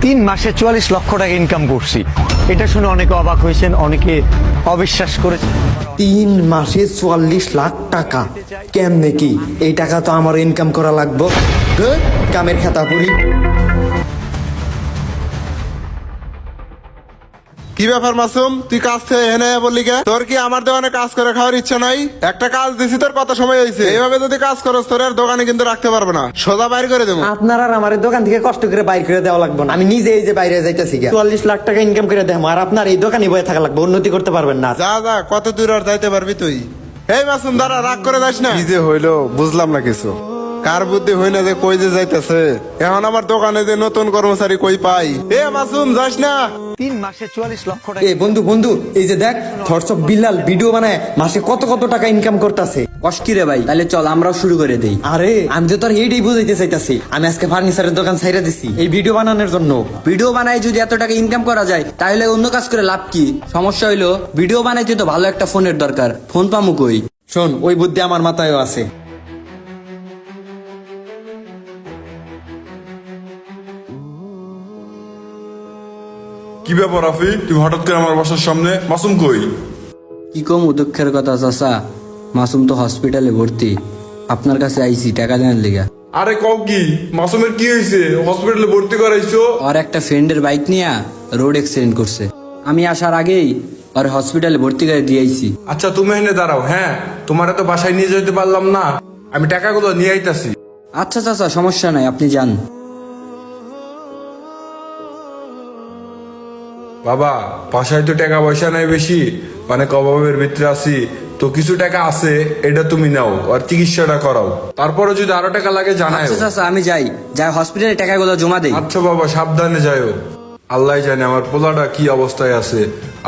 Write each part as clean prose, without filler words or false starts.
3 মাসে 44 লক্ষ টাকা ইনকাম করছি। এটা শুনে অনেকে অবাক হয়েছেন, অনেকে অবিশ্বাস করেছেন। 3 মাসে 44 লাখ টাকা কেমনে কি? এই টাকা তো আমার ইনকাম করা লাগবে। কামের খাতা পড়ি। কি ব্যাপার মাসুম, তুই কাজ থেকে এনে বললি কে? তোর কি আমার দোকানে কাজ করে খাওয়ার ইচ্ছা নাই? একটা কাজ দিছি, তোর কত সময় হয়েছে? এইভাবে যদি কাজ করস তোর আর দোকানে কিন্তু রাখতে পারবো না, সোজা বাইর করে দেবো। আপনার আর আমার দোকান থেকে কষ্ট করে বাইর করে দেওয়া লাগবে না, আমি নিজে এই যে বাইরে যাইতেছি 44 লাখ টাকা ইনকাম করে দেবো, আর আপনার এই দোকানে বয়ে থাকা লাগবে, উন্নতি করতে পারবেন না। যা যা, কত দূর আর যাইতে পারবি তুই? এই মাসুম দাঁড়া, রাগ করে যাস না। কি যে হইলো বুঝলাম না কিছু। কার বুদ্ধি হই না যে কই যে যাইতেছে? এখন আমার দোকানে যে নতুন কর্মচারী কই পাই? এ মাসুম যাস না। 3 মাসে 44 লক্ষ টাকা। এ বন্ধু বন্ধু, এই যে দেখ থটস অফ বিল্লাল ভিডিও বানায় মাসে কত কত টাকা ইনকাম করতেছে। অস্কিরে ভাই, তাহলে চল আমরাও শুরু করে দেই। আরে আমি তো তোর এইটাই বুঝাইতে চাইতাছি, আমি আজকে ফার্নিচারের দোকান ছাইরা দিছি এই ভিডিও বানানোর জন্য। ভিডিও বানায় যদি এত টাকা ইনকাম করা যায়, তাহলে অন্য কাজ করে লাভ কি? সমস্যা হইলো ভিডিও বানাইতে তো ভালো একটা ফোনের দরকার, ফোন পামু কই? শোন, ওই বুদ্ধি আমার মাথায়ও আছে। কি ব্যাপার রাফি, তুই হঠাৎ করে আমার বাসার সামনে? মাসুম কই? কি কম দুঃখের কথা চাচা, মাসুম তো হসপিটালে ভর্তি। আপনার কাছে আইছি টাকা দেওয়ার লিগা। আরে কও কি? মাসুমের কি হয়েছে? হসপিটালে ভর্তি করাইছো? আর একটা ফ্রেন্ডের বাইক নিয়ে রোড অ্যাক্সিডেন্ট করছে। আমি আসার আগেই আর হসপিটালে ভর্তি করে দিয়েছি। আচ্ছা তুমি এনে দাঁড়াও, হ্যাঁ তোমারে তো বাসায় নিয়ে যেতে পারলাম না, আমি টাকাগুলো নিয়ে আইতাছি। আচ্ছা চাচা, সমস্যা নাই, আপনি যান। বাবা, বাসায় তো টাকা পয়সা নাই বেশি, অনেক অভাবের ভিতরে আছি, তো কিছু টাকা আছে, এটা তুমি নাও আর চিকিৎসাটা করাও, তারপরে যদি আরো টাকা লাগে জানাই। আচ্ছা চাচা, আমি যাই হসপিটালে টাকাগুলো জমা দেই। আচ্ছা বাবা, সাবধানে যাইও। আল্লাহ জানে আমার পোলাটা কি অবস্থায় আছে,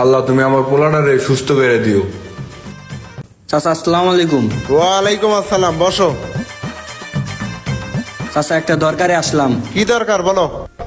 আল্লাহ তুমি আমার পোলাটারে সুস্থ করে দিও। চাচা আসসালামু আলাইকুম। ওয়ালাইকুম আসসালাম, বসো। চাচা একটা দরকারে আসলাম। কি দরকার বলো?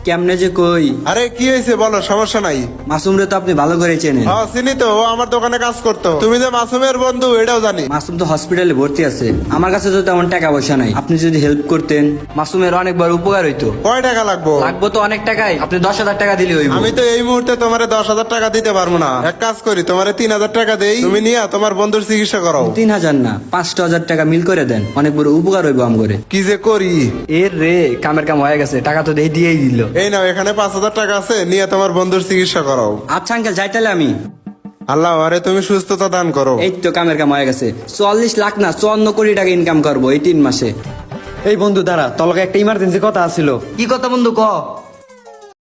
কেমনে যে কই? আরে কি হয়েছে বলো, সমস্যা নাই। মাসুম রে তো আপনি ভালো করে চেনেন। হ্যাঁ চিনি তো, ও আমার দোকানে কাজ করতো। তুমি যে মাসুমের বন্ধু এটাও জানি। মাসুম তো হসপিটালে ভর্তি আছে, আমার কাছে তো তেমন টাকা পয়সা নাই, আপনি যদি হেল্প করতেন মাসুমের অনেক বড় উপকার হইতো। কয় টাকা লাগবো? লাগবো তো অনেক টাকাই, আপনি 10,000 টাকা দিলে হইব। আমি তো এই মুহূর্তে তোমারে 10,000 টাকা দিতে পারবো না। এক কাজ করি, তোমারে 3,000 টাকা দেই, তুমি নিয়ে তোমার বন্ধুর চিকিৎসা করাও। 3,000 না, 5,000 টাকা মিল করে দেন, অনেক বড় উপকার হইব আম করে। কি যে করি। এর রে, কামের কাম হয়ে গেছে, টাকা তো দিয়েই দিল। এই নাও, এখানে 5,000 টাকা আছে, নিয়ে তোমার বন্ধুর চিকিৎসা করাও। আচ্ছা আঙ্কেল, যাই তাহলে আমি। আল্লাহ আরে তুমি সুস্থতা দান করো। এই তো কামের কাম হয়ে গেছে, 40 লাখ না 54 কোটি টাকা ইনকাম করবো এই 3 মাসে। এই বন্ধু দাঁড়া, তোর লগে একটা ইমার্জেন্সি কথা আছিল। কি কথা বন্ধু ক?